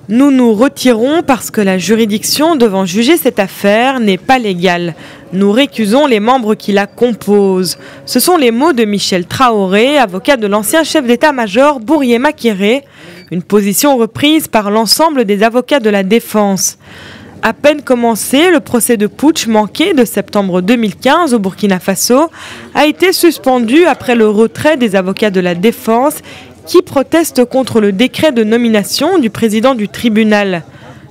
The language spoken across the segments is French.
Nous nous retirons parce que la juridiction devant juger cette affaire n'est pas légale. Nous récusons les membres qui la composent. Ce sont les mots de Michel Traoré, avocat de l'ancien chef d'état-major Bourié Makéré, une position reprise par l'ensemble des avocats de la défense. À peine commencé, le procès de putsch manqué de septembre 2015 au Burkina Faso a été suspendu après le retrait des avocats de la défense qui protestent contre le décret de nomination du président du tribunal.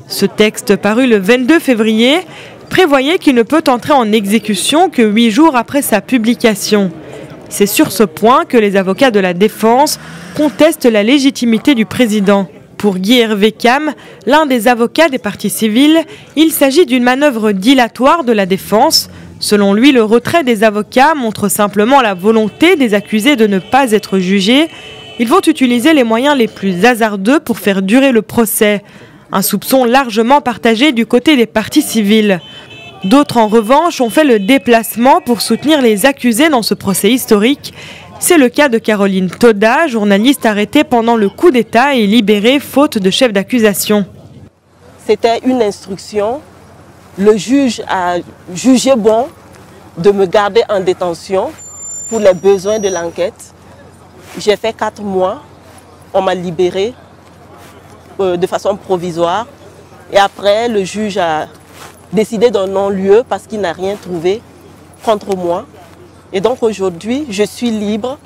Ce texte, paru le 22 février, prévoyait qu'il ne peut entrer en exécution que 8 jours après sa publication. C'est sur ce point que les avocats de la défense contestent la légitimité du président. Pour Guy Hervé Cam, l'un des avocats des parties civiles, il s'agit d'une manœuvre dilatoire de la défense. Selon lui, le retrait des avocats montre simplement la volonté des accusés de ne pas être jugés. Ils vont utiliser les moyens les plus hasardeux pour faire durer le procès. Un soupçon largement partagé du côté des parties civiles. D'autres, en revanche, ont fait le déplacement pour soutenir les accusés dans ce procès historique. C'est le cas de Caroline Toda, journaliste arrêtée pendant le coup d'État et libérée faute de chef d'accusation. C'était une instruction. Le juge a jugé bon de me garder en détention pour les besoins de l'enquête. J'ai fait 4 mois, on m'a libéré de façon provisoire. Et après, le juge a décidé d'un non-lieu parce qu'il n'a rien trouvé contre moi. Et donc aujourd'hui, je suis libre.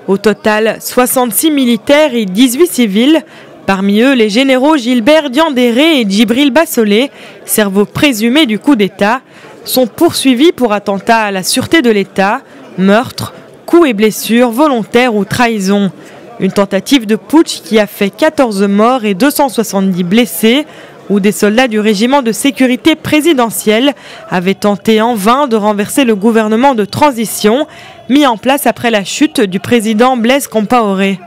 Au total, 66 militaires et 18 civils. Parmi eux, les généraux Gilbert Diandéré et Djibril Bassolé, cerveaux présumés du coup d'État, sont poursuivis pour attentat à la sûreté de l'État, meurtre, coups et blessures volontaires ou trahison. Une tentative de putsch qui a fait 14 morts et 270 blessés, où des soldats du régiment de sécurité présidentielle avaient tenté en vain de renverser le gouvernement de transition mis en place après la chute du président Blaise Compaoré.